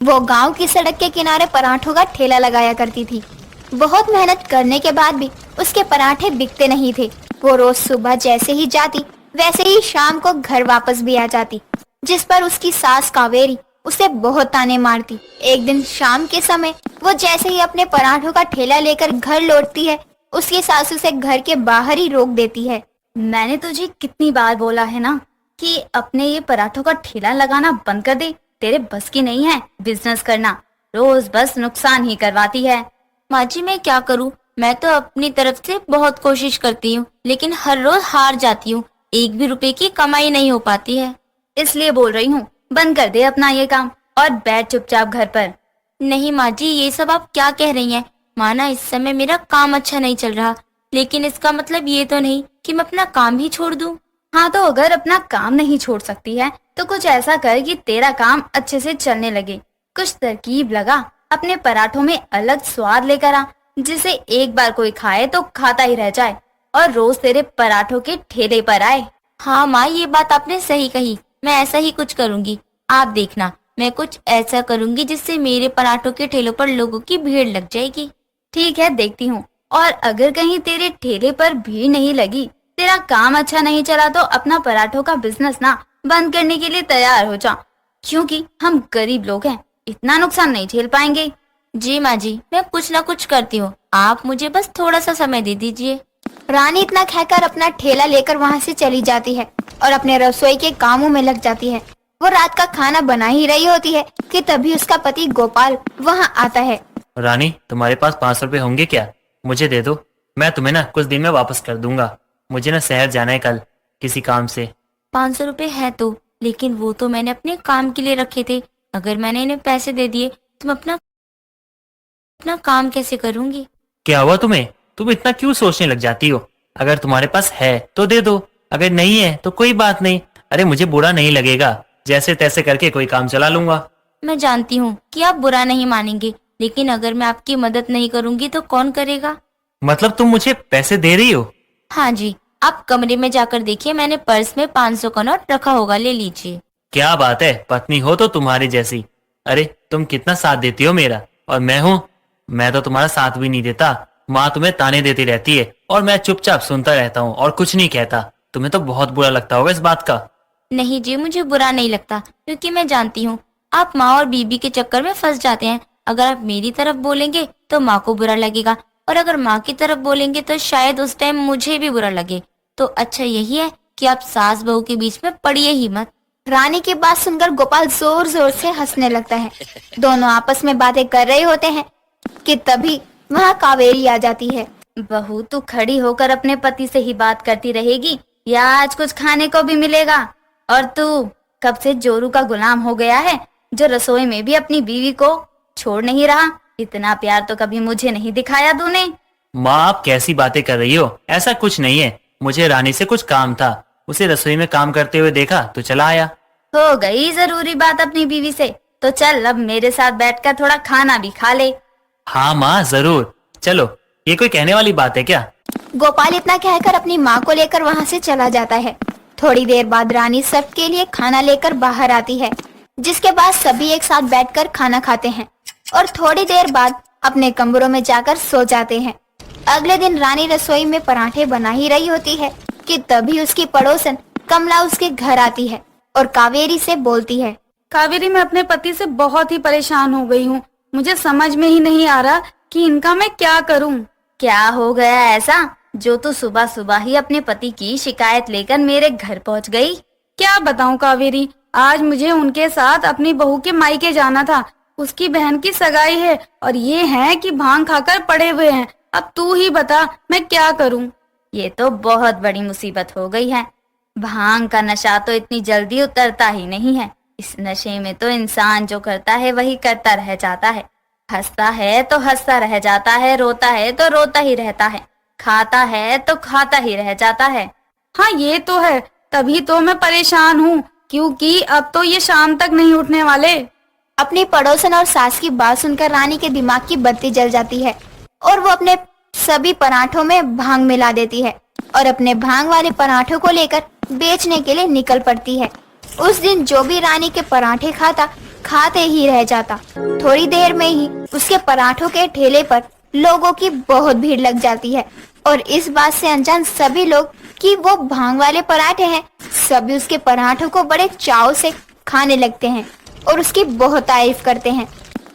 वो गांव की सड़क के किनारे पराठों का ठेला लगाया करती थी। बहुत मेहनत करने के बाद भी उसके पराठे बिकते नहीं थे। वो रोज सुबह जैसे ही जाती वैसे ही शाम को घर वापस भी आ जाती, जिस पर उसकी सास कावेरी उसे बहुत ताने मारती। एक दिन शाम के समय वो जैसे ही अपने पराठों का ठेला लेकर घर लौटती है, उसकी सास उसे घर के बाहर ही रोक देती है। मैंने तुझे कितनी बार बोला है ना कि अपने ये पराठों का ठेला लगाना बंद कर दे। तेरे बस की नहीं है बिजनेस करना, रोज बस नुकसान ही करवाती है। माँ जी मैं क्या करूँ, मैं तो अपनी तरफ से बहुत कोशिश करती हूँ लेकिन हर रोज हार जाती हूँ, एक भी रुपए की कमाई नहीं हो पाती है। इसलिए बोल रही हूँ बंद कर दे अपना ये काम और बैठ चुपचाप घर पर। नहीं माँ जी, ये सब आप क्या कह रही हैं। माना इस समय मेरा काम अच्छा नहीं चल रहा, लेकिन इसका मतलब ये तो नहीं कि मैं अपना काम ही छोड़ दूँ। हाँ तो अगर अपना काम नहीं छोड़ सकती है तो कुछ ऐसा कर कि तेरा काम अच्छे से चलने लगे। कुछ तरकीब लगा, अपने पराठों में अलग स्वाद लेकर आ, जिसे एक बार कोई खाए तो खाता ही रह जाए और रोज तेरे पराठों के ठेले पर आए। हाँ माँ, ये बात आपने सही कही, मैं ऐसा ही कुछ करूँगी। आप देखना, मैं कुछ ऐसा करूँगी जिससे मेरे पराठों के ठेलों पर लोगों की भीड़ लग जाएगी। ठीक है, देखती हूँ। और अगर कहीं तेरे ठेले पर भीड़ नहीं लगी, तेरा काम अच्छा नहीं चला तो अपना पराठों का बिजनेस ना बंद करने के लिए तैयार हो जा, क्योंकि हम गरीब लोग हैं, इतना नुकसान नहीं झेल पाएंगे। जी माँ जी, मैं कुछ ना कुछ करती हूँ, आप मुझे बस थोड़ा सा समय दे दीजिए। रानी इतना कहकर अपना ठेला लेकर वहाँ से चली जाती है और अपने रसोई के कामों में लग जाती है। वो रात का खाना बना ही रही होती है कि तभी उसका पति गोपाल वहाँ आता है। रानी, तुम्हारे पास 500 रुपए होंगे क्या? मुझे दे दो, मैं तुम्हें ना कुछ दिन में वापस कर दूंगा। मुझे ना शहर जाना है कल किसी काम से। 500 रुपए है तो, लेकिन वो तो मैंने अपने काम के लिए रखे थे। अगर मैंने इन्हें पैसे दे दिए तो मैं अपना काम कैसे करूंगी। क्या हुआ तुम्हें? तुम इतना क्यों सोचने लग जाती हो? अगर तुम्हारे पास है तो दे दो, अगर नहीं है तो कोई बात नहीं। अरे मुझे बुरा नहीं लगेगा, जैसे तैसे करके कोई काम चला लूंगा। मैं जानती हूँ कि आप बुरा नहीं मानेंगे, लेकिन अगर मैं आपकी मदद नहीं करूंगी तो कौन करेगा। मतलब तुम मुझे पैसे दे रही हो? हाँ जी, आप कमरे में जाकर देखिए, मैंने पर्स में 500 का नोट रखा होगा, ले लीजिए। क्या बात है, पत्नी हो तो तुम्हारी जैसी। अरे तुम कितना साथ देती हो मेरा, और मैं हूँ, मैं तो तुम्हारा साथ भी नहीं देता। माँ तुम्हें ताने देती रहती है और मैं चुपचाप सुनता रहता हूँ और कुछ नहीं कहता। तुम्हें तो बहुत बुरा लगता होगा इस बात का। नहीं जी, मुझे बुरा नहीं लगता, क्योंकि मैं जानती हूँ आप माँ और बीबी के चक्कर में फंस जाते हैं। अगर आप मेरी तरफ बोलेंगे तो माँ को बुरा लगेगा, और अगर माँ की तरफ बोलेंगे तो शायद उस टाइम मुझे भी बुरा लगे। तो अच्छा यही है कि आप सास बहू के बीच में पड़िए ही मत। रानी की बात सुनकर गोपाल जोर जोर से हंसने लगता है। दोनों आपस में बातें कर रहे होते हैं कि तभी वहाँ कावेरी आ जाती है। बहू, तू खड़ी होकर अपने पति से ही बात करती रहेगी या आज कुछ खाने को भी मिलेगा? और तू कब से जोरू का गुलाम हो गया है, जो रसोई में भी अपनी बीवी को छोड़ नहीं रहा? इतना प्यार तो कभी मुझे नहीं दिखाया तूने। माँ आप कैसी बातें कर रही हो? ऐसा कुछ नहीं है, मुझे रानी से कुछ काम था, उसे रसोई में काम करते हुए देखा तो चला आया। हो गई जरूरी बात अपनी बीवी से, तो चल अब मेरे साथ बैठकर थोड़ा खाना भी खा ले। हाँ माँ जरूर, चलो, ये कोई कहने वाली बात है क्या? गोपाल इतना कहकर अपनी माँ को लेकर वहाँ से चला जाता है। थोड़ी देर बाद रानी सबके लिए खाना लेकर बाहर आती है, जिसके बाद सभी एक साथ बैठकर खाना खाते हैं और थोड़ी देर बाद अपने कमरों में जाकर सो जाते हैं। अगले दिन रानी रसोई में पराठे बना ही रही होती है कि तभी उसकी पड़ोसन कमला उसके घर आती है और कावेरी से बोलती है। कावेरी, मैं अपने पति से बहुत ही परेशान हो गई हूँ। मुझे समझ में ही नहीं आ रहा कि इनका मैं क्या करूँ। क्या हो गया ऐसा जो तू सुबह सुबह ही अपने पति की शिकायत लेकर मेरे घर पहुंच गई? क्या बताऊँ कावेरी, आज मुझे उनके साथ अपनी बहू के मायके जाना था। उसकी बहन की सगाई है और ये है कि भांग खाकर पड़े हुए हैं। अब तू ही बता मैं क्या करूं। ये तो बहुत बड़ी मुसीबत हो गई है। भांग का नशा तो इतनी जल्दी उतरता ही नहीं है। इस नशे में तो इंसान जो करता है वही करता रह जाता है। हंसता है तो हंसता रह जाता है, रोता है तो रोता ही रहता है, खाता है तो खाता ही रह जाता है। हाँ ये तो है, तभी तो मैं परेशान हूँ, क्योंकि अब तो ये शाम तक नहीं उठने वाले। अपनी पड़ोसन और सास की बात सुनकर रानी के दिमाग की बत्ती जल जाती है और वो अपने सभी पराठों में भांग मिला देती है और अपने भांग वाले पराठों को लेकर बेचने के लिए निकल पड़ती है। उस दिन जो भी रानी के पराठे खाता खाते ही रह जाता। थोड़ी देर में ही उसके पराठों के ठेले पर लोगों की बहुत भीड़ लग जाती है और इस बात से अनजान सभी लोग कि वो भांग वाले पराठे हैं, सभी उसके पराठों को बड़े चाव से खाने लगते हैं और उसकी बहुत तारीफ करते हैं।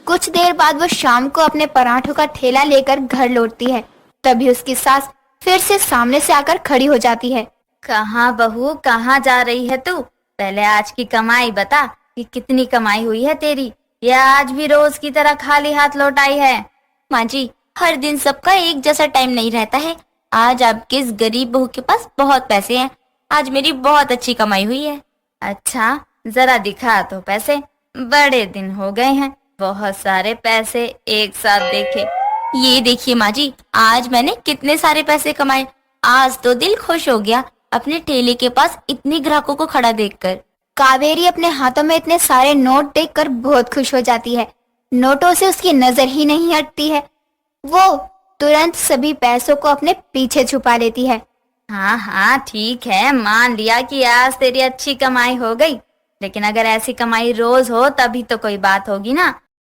कुछ देर बाद वो शाम को अपने पराठों का ठेला लेकर घर लौटती है। तभी उसकी सास फिर से सामने से आकर खड़ी हो जाती है। कहाँ बहू, कहाँ जा रही है तू? पहले आज की कमाई बता कि कितनी कमाई हुई है तेरी, या आज भी रोज की तरह खाली हाथ लौट आई है? माँ जी, हर दिन सबका एक जैसा टाइम नहीं रहता है। आज आपके इस गरीब बहू के पास बहुत पैसे हैं। आज मेरी बहुत अच्छी कमाई हुई है। अच्छा, जरा दिखा तो पैसे। बड़े दिन हो गए हैं बहुत सारे पैसे एक साथ देखे। ये देखिए माँ जी, आज मैंने कितने सारे पैसे कमाए। आज तो दिल खुश हो गया अपने ठेले के पास इतने ग्राहकों को खड़ा देखकर। कावेरी अपने हाथों में इतने सारे नोट देखकर बहुत खुश हो जाती है। नोटों से उसकी नजर ही नहीं हटती है। वो तुरंत सभी पैसों को अपने पीछे छुपा लेती है। हाँ हाँ ठीक है, मान लिया कि आज तेरी अच्छी कमाई हो गई, लेकिन अगर ऐसी कमाई रोज हो तभी तो कोई बात होगी ना।